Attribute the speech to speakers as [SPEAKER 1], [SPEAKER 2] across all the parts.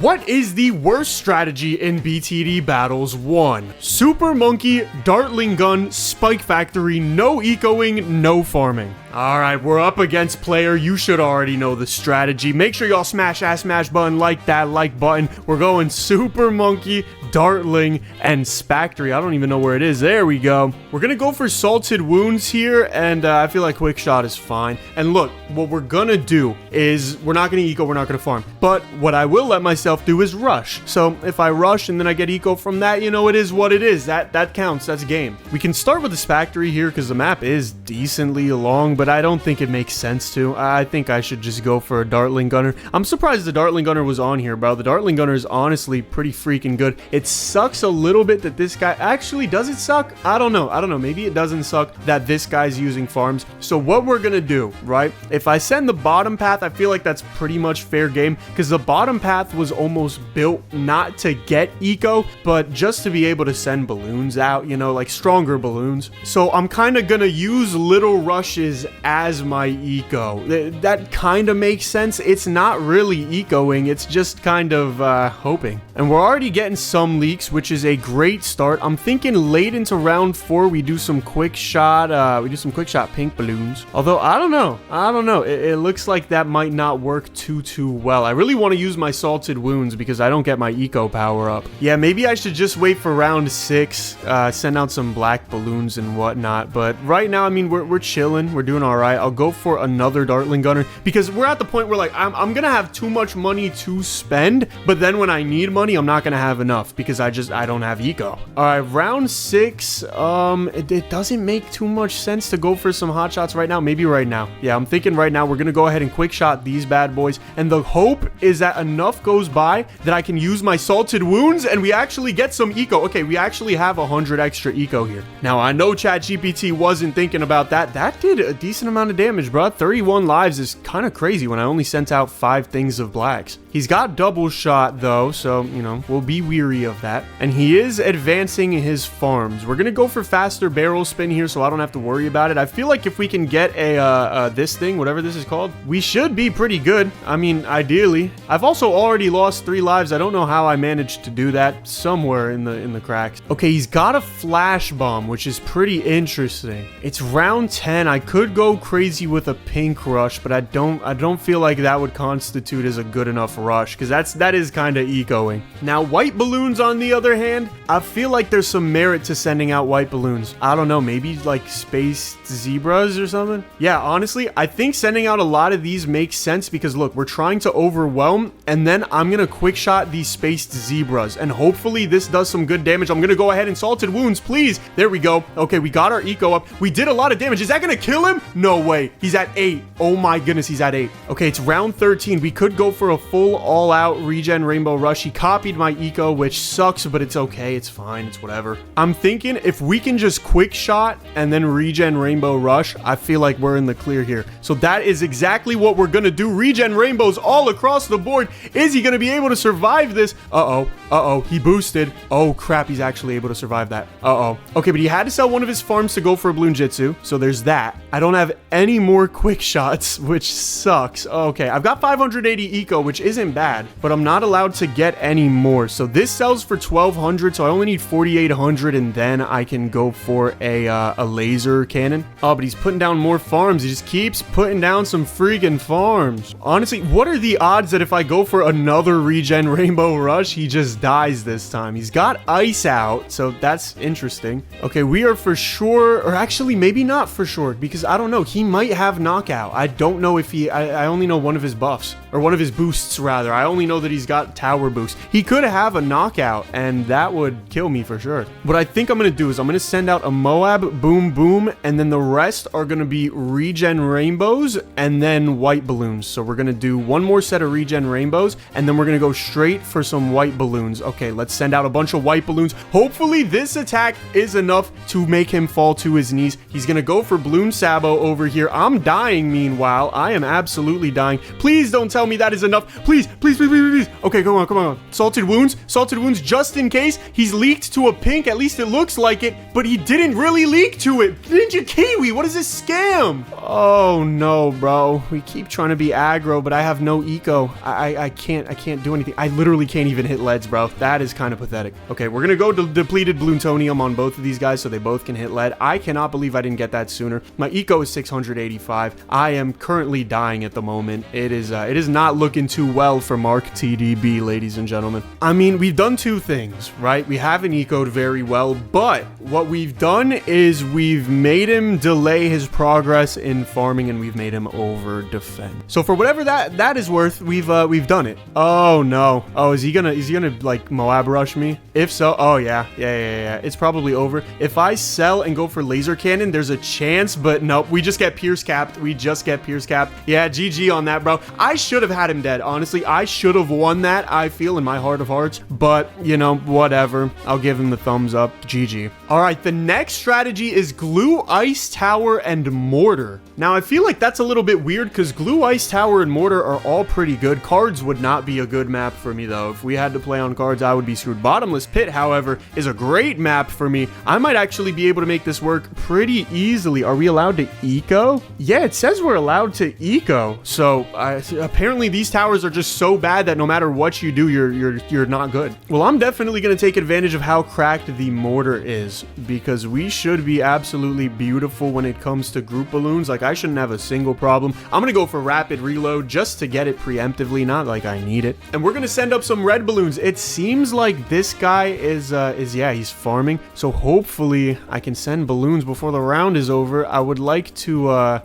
[SPEAKER 1] What is the worst strategy in BTD Battles 1? Super Monkey, Dartling Gun, Spike Factory, no ecoing, no farming. Alright, we're up against player. You should already know the strategy. Make sure y'all smash that smash button, like that like button. We're going Super Monkey, Dartling, and Spactory. I don't even know where it is. There we go. We're gonna go for Salted Wounds here, and I feel like Quick Shot is fine. And look, what we're gonna do is we're not gonna eco, we're not gonna farm. But what I will let myself do is rush. So if I rush and then I get eco from that, you know, it is what it is. That counts. That's game. We can start with the Spactory here because the map is decently long, but I don't think it makes sense to. I think I should just go for a Dartling Gunner. I'm surprised the Dartling Gunner was on here, bro. The Dartling Gunner is honestly pretty freaking good. It sucks a little bit that this guy actually, does it suck? I don't know. Maybe it doesn't suck that this guy's using farms. So what we're gonna do, right? If I send the bottom path, I feel like that's pretty much fair game because the bottom path was almost built not to get eco, but just to be able to send balloons out, you know, like stronger balloons. So I'm kind of gonna use little rushes as my eco. That kind of makes sense. It's not really ecoing, it's just kind of hoping. And we're already getting some leaks, which is a great start. I'm thinking late into round 4 we do some quick shot pink balloons. Although I don't know. It looks like that might not work too well. I really want to use my Salted Wounds because I don't get my eco power up. Yeah, maybe I should just wait for round 6, send out some black balloons and whatnot. But right now, I mean, we're chilling. We're doing all right. I'll go for another Dartling Gunner because we're at the point where like I'm gonna have too much money to spend, but then when I need money, I'm not gonna have enough because I don't have eco. All right, round 6. It doesn't make too much sense to go for some hot shots right now. Maybe right now. Yeah, I'm thinking right now we're gonna go ahead and quick shot these bad boys, and the hope is that enough goes by that I can use my Salted Wounds and we actually get some eco. Okay, we actually have 100 extra eco here. Now I know ChatGPT wasn't thinking about that. That did a decent amount of damage, bro. 31 lives is kind of crazy when I only sent out 5 things of blacks. He's got double shot though, so you know, we'll be weary of that. And he is advancing his farms. We're gonna go for faster barrel spin here so I don't have to worry about it. I feel like if we can get a this thing, whatever this is called, we should be pretty good. I mean, ideally. I've also already lost 3 lives. I don't know how I managed to do that. Somewhere in the cracks. Okay, he's got a flash bomb, which is pretty interesting. It's round 10. I could go crazy with a pink rush, but I don't feel like that would constitute as a good enough rush because that is kind of ecoing. Now white balloons on the other hand, I feel like there's some merit to sending out white balloons. I don't know, maybe like space zebras or something. Yeah, honestly, I think sending out a lot of these makes sense because look, we're trying to overwhelm, and then I'm gonna quick shot these spaced zebras, and hopefully this does some good damage. I'm gonna go ahead and Salted Wounds, please. There we go. Okay, we got our eco up. We did a lot of damage. Is that gonna kill him? No way. He's at 8. Oh my goodness, he's at 8. Okay, it's round 13. We could go for a full all-out regen rainbow rush. He copied my eco, which sucks, but it's okay. It's fine. It's whatever. I'm thinking if we can just quick shot and then regen rainbow rush, I feel like we're in the clear here. So that is exactly what we're gonna do. Regen rainbows all across the board. Is he gonna be able to survive this? Uh-oh, he boosted. Oh crap, he's actually able to survive that. Okay, but he had to sell one of his farms to go for a balloon jitsu, so there's that. I don't have any more quick shots, which sucks. Okay, I've got 580 eco, which isn't bad, but I'm not allowed to get any more. So this sells for 1200, so I only need 4800, and then I can go for a laser cannon. Oh, but he's putting down more farms. He just keeps putting down some freaking farms. Honestly, what are the odds that if I go for another regen rainbow rush, he just dies this time? He's got ice out, so that's interesting. Okay, we are for sure, or actually maybe not for sure, because I don't know. He might have knockout. I don't know if I only know one of his buffs, or one of his boosts rather. I only know that he's got tower boost. He could have a knockout, and that would kill me for sure. What I think I'm gonna do is I'm gonna send out a Moab, boom, boom, and then the rest are gonna be regen rainbows and then white balloons. So we're gonna do one more set of regen rainbows, and then we're gonna go straight for some white balloons. Okay, let's send out a bunch of white balloons. Hopefully this attack is enough to make him fall to his knees. He's gonna go for balloon sabo eco over here. I'm dying meanwhile. I am absolutely dying. Please don't tell me that is enough. Please, please, please, please, please. Okay, come on, come on. Salted wounds just in case. He's leaked to a pink. At least it looks like it, but he didn't really leak to it. Ninja Kiwi, what is this scam? Oh no, bro. We keep trying to be aggro, but I have no eco. I can't do anything. I literally can't even hit leads, bro. That is kind of pathetic. Okay, we're gonna go to depleted plutonium on both of these guys so they both can hit lead. I cannot believe I didn't get that sooner. My eco is 685. I am currently dying at the moment. It is not looking too well for Mark TDB, ladies and gentlemen. I mean, we've done two things, right? We haven't ecoed very well, but what we've done is we've made him delay his progress in farming, and we've made him over defend. So for whatever that is worth, we've done it. Oh no. Oh, is he gonna like Moab rush me? If so, oh yeah. It's probably over. If I sell and go for laser cannon, there's a chance, but nope. We just get pierce capped. Yeah, GG on that, bro. I should have had him dead. Honestly, I should have won that, I feel, in my heart of hearts, but you know, whatever. I'll give him the thumbs up. GG. All right, the next strategy is glue, ice tower, and mortar. Now, I feel like that's a little bit weird because glue, ice tower, and mortar are all pretty good. Cards would not be a good map for me, though. If we had to play on cards, I would be screwed. Bottomless pit, however, is a great map for me. I might actually be able to make this work pretty easily. Are we allowed to eco? Yeah, it says we're allowed to eco. So apparently these towers are just so bad that no matter what you do, you're not good. Well, I'm definitely going to take advantage of how cracked the mortar is, because we should be absolutely beautiful when it comes to group balloons. Like, I shouldn't have a single problem. I'm going to go for rapid reload just to get it preemptively, not like I need it. And we're going to send up some red balloons. It seems like this guy is yeah, he's farming. So hopefully I can send balloons before the round is over. I would like to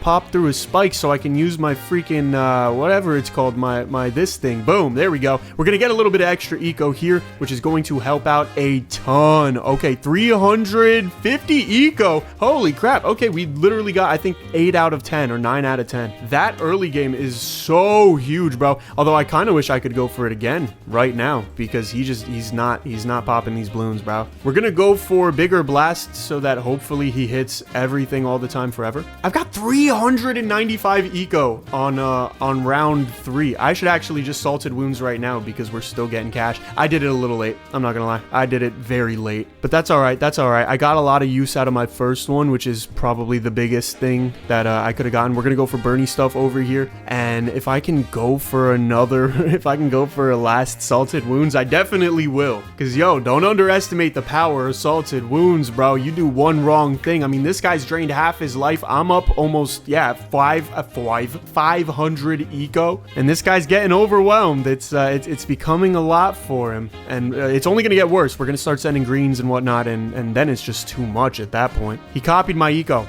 [SPEAKER 1] pop through his spikes so I can use my freaking whatever it's called, my this thing. Boom, there we go. We're gonna get a little bit of extra eco here, which is going to help out a ton. Okay, 350 eco. Holy crap. Okay, we literally got, I think, 8 out of 10 or 9 out of 10. That early game is so huge, bro. Although I kind of wish I could go for it again right now, because he's not popping these balloons, bro. We're gonna go for bigger blasts so that hopefully he hits everything all the time forever. I've got 395 eco on round 3. I should actually just salted wounds right now because we're still getting cash. I did it a little late. I'm not gonna lie. I did it very late, but that's all right. That's all right. I got a lot of use out of my first one, which is probably the biggest thing that I could have gotten. We're gonna go for Bernie stuff over here, and if I can go for another, if I can go for a last salted wounds, I definitely will. Because yo, don't underestimate the power of salted wounds, bro. You do one wrong thing. I mean, this guy's drained half his life. I'm up almost, yeah, 500 eco, and this guy's getting overwhelmed. It's becoming a lot for him, and it's only gonna get worse. We're gonna start sending greens and whatnot, and then it's just too much at that point. He copied my eco.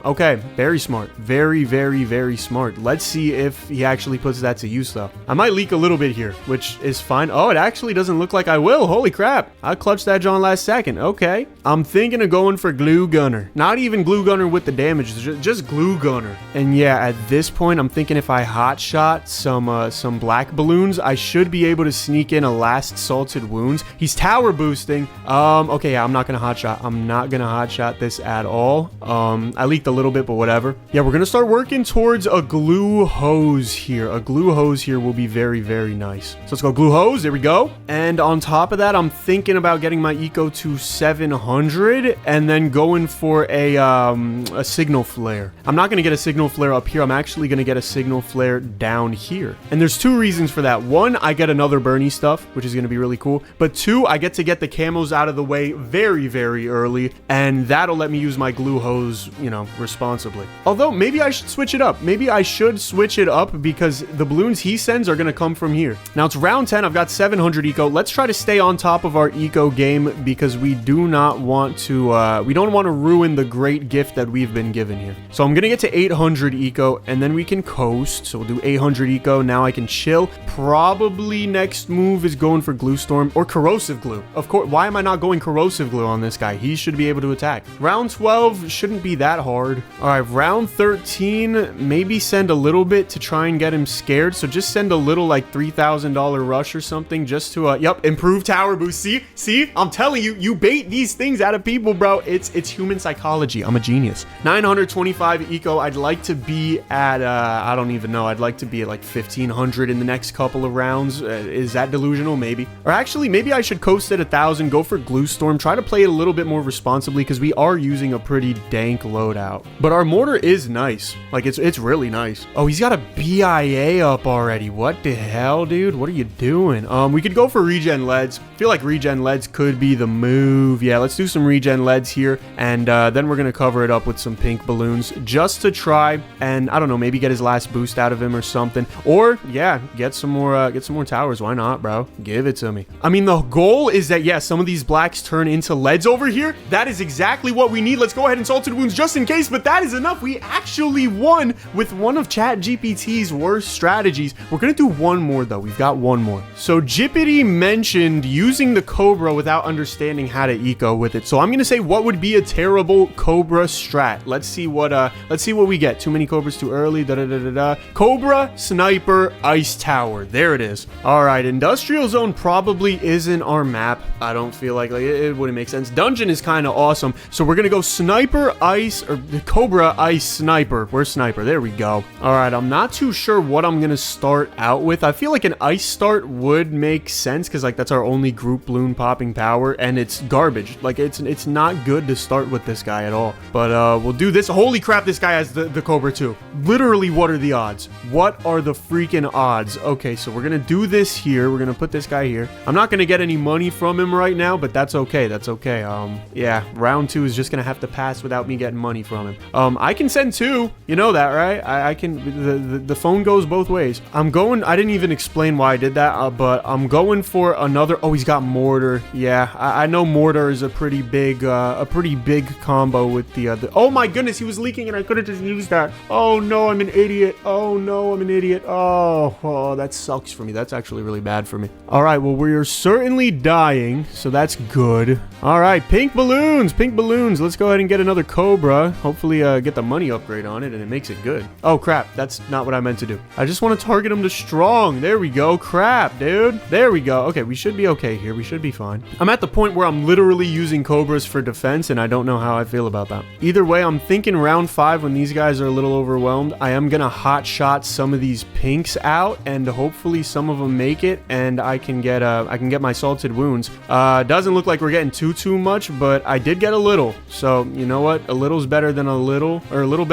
[SPEAKER 1] Okay, very smart. Very, very, very smart. Let's see if he actually puts that to use, though. I might leak a little bit here, which is fine. Oh, it actually doesn't look like I will. Holy crap. I clutched that John last second. Okay. I'm thinking of going for glue gunner. Not even glue gunner with the damage, just glue gunner. And yeah, at this point, I'm thinking if I hot shot some black balloons, I should be able to sneak in a last salted wounds. He's tower boosting. Okay, yeah, I'm not gonna hot shot. I'm not gonna hot shot this at all. I leaked a little bit, but whatever. Yeah, we're gonna start working towards a glue hose here. A glue hose here will be very, very nice. So let's go glue hose. There we go. And on top of that, I'm thinking about getting my eco to 700 and then going for a signal flare. I'm not gonna get a signal flare up here. I'm actually gonna get a signal flare down here. And there's two reasons for that. One, I get another Bernie stuff, which is gonna be really cool. But two, I get to get the camos out of the way very, very early, and that'll let me use my glue hose, you know, responsibly. Although maybe I should switch it up. Maybe I should switch it up because the balloons he sends are gonna come from here. Now it's round 10. I've got 700 eco. Let's try to stay on top of our eco game because we do not want to we don't want to ruin the great gift that we've been given here. So I'm gonna get to 800 eco and then we can coast. So we'll do 800 eco. Now I can chill. Probably next move is going for glue storm or corrosive glue. Of course, why am I not going corrosive glue on this guy? He should be able to attack. Round 12 shouldn't be that hard. All right, round 13, maybe send a little bit to try and get him scared. So just send a little like $3,000 rush or something just to yep, improve tower boost. See, I'm telling you, you bait these things out of people, bro. It's human psychology. I'm a genius. genius. 925 eco. I'd like to be at, I don't even know. I'd like to be at like 1500 in the next couple of rounds. Is that delusional? Maybe. Or actually, maybe I should coast at 1000, go for Glue Storm, try to play it a little bit more responsibly because we are using a pretty dank loadout. But our mortar is nice. Like, it's really nice. Oh, he's got a BIA up already. What the hell, dude? What are you doing? We could go for regen leads. I feel like regen leads could be the move. Yeah, let's do some regen leads here, and then we're gonna cover it up with some pink balloons just to try and, I don't know, maybe get his last boost out of him or something. Or yeah, get some more towers. Why not, bro? Give it to me. I mean, the goal is that, yeah, some of these blacks turn into leads over here. That is exactly what we need. Let's go ahead and Salted Wounds just in case, but that is enough. We actually won with one of ChatGPT's worst strategies. We're gonna do one more though. We've got one more. So Jippity mentioned using the Cobra without understanding how to eco with it. So I'm gonna say, what would be a terrible Cobra strat? Let's see what we get. Too many Cobras too early. Cobra, Sniper, Ice Tower. There it is. All right, Industrial Zone probably isn't our map. I don't feel like it wouldn't make sense. Dungeon is kind of awesome. So we're gonna go Sniper, Ice, or Cobra, Ice, Sniper. Where's Sniper? There we go. All right, I'm not too sure what I'm gonna start out with. I feel like an Ice start would make sense because like that's our only group balloon popping power, and it's garbage. Like it's not good to start with this guy at all. But we'll do this. Holy crap, this guy has the Cobra too. Literally, what are the odds? What are the freaking odds? Okay, so we're gonna do this here. We're gonna put this guy here. I'm not gonna get any money from him right now, but that's okay. That's okay. Yeah, round 2 is just gonna have to pass without me getting money from him. I can send 2. You know that, right? I can. The phone goes both ways. I'm going. I didn't even explain why I did that, but I'm going for another. Oh, he's got Mortar. Yeah, I know Mortar is a pretty big combo with the other. Oh my goodness, he was leaking and I could have just used that. Oh no, I'm an idiot. Oh no, I'm an idiot. Oh, that sucks for me. That's actually really bad for me. All right, well, we're certainly dying, so that's good. All right, pink balloons, pink balloons. Let's go ahead and get another Cobra. Hopefully, get the money upgrade on it, and it makes it good. Oh crap, that's not what I meant to do. I just want to target him to strong. There we go. Crap, dude. There we go. Okay, we should be okay here. We should be fine. I'm at the point where I'm literally using Cobras for defense, and I don't know how I feel about that. Either way, I'm thinking round 5 when these guys are a little overwhelmed, I am gonna hot shot some of these pinks out, and hopefully some of them make it, and I can get my Salted Wounds. Doesn't look like we're getting too much, but I did get a little. So you know what? A little's better than a little, or a little's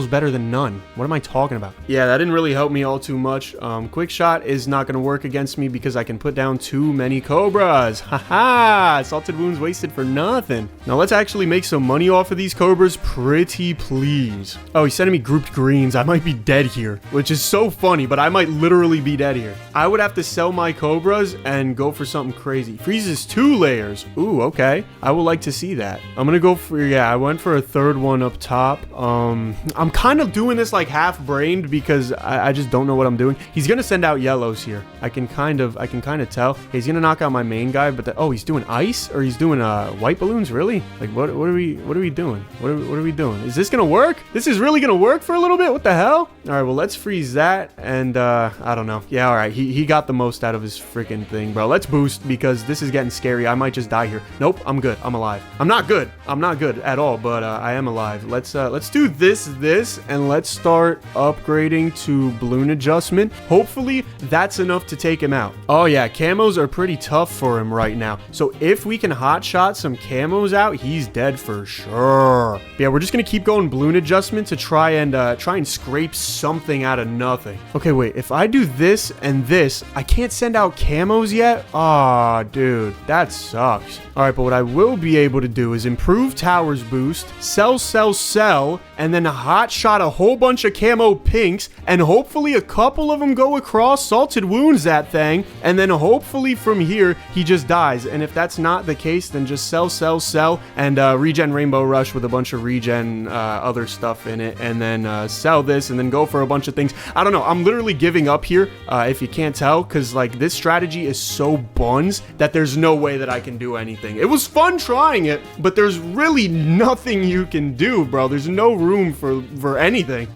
[SPEAKER 1] better than none. What am I talking about? Yeah, that didn't really help me all too much. Quick shot is not gonna work against me because I can put down too many Cobras. Haha! Salted Wounds wasted for nothing. Now let's actually make some money off of these Cobras, pretty please. Oh, he's sending me grouped greens. I might be dead here, which is so funny, but I might literally be dead here. I would have to sell my Cobras and go for something crazy. Freezes 2 layers. Ooh, okay. I would like to see that. I'm gonna go for, yeah, I went for a third one up top. I'm kind of doing this like half-brained because I just don't know what I'm doing. He's gonna send out yellows here. I can kind of tell. He's gonna knock out my main guy, but oh, he's doing ice, or he's doing white balloons. Really? Like what are we doing? What are we doing? Is this gonna work? This is really gonna work for a little bit? What the hell? All right, well, let's freeze that, and I don't know. Yeah, all right, he got the most out of his freaking thing, bro. Let's boost because this is getting scary. I might just die here. Nope, I'm good. I'm alive. I'm not good. I'm not good at all, but I am alive. Let's do this, and let's start upgrading to balloon adjustment. Hopefully, that's enough to take him out. Oh yeah, camos are pretty tough for him right now. So if we can hot shot some camos out, he's dead for sure. Yeah, we're just gonna keep going balloon adjustment to try and scrape something out of nothing. Okay, wait. If I do this and this, I can't send out camos yet. Aw, dude, that sucks. All right, but what I will be able to do is improve towers boost, sell, and then hot shot a whole bunch of camo pinks, and hopefully a couple of them go across, Salted Wounds that thing, and then hopefully from here he just dies. And if that's not the case, then just sell, and regen Rainbow Rush with a bunch of regen other stuff in it, and then sell this, and then go for a bunch of things. I don't know. I'm literally giving up here, if you can't tell, because like this strategy is so buns that there's no way that I can do anything. It was fun trying it, but there's really nothing you can do, bro. There's no room for anything.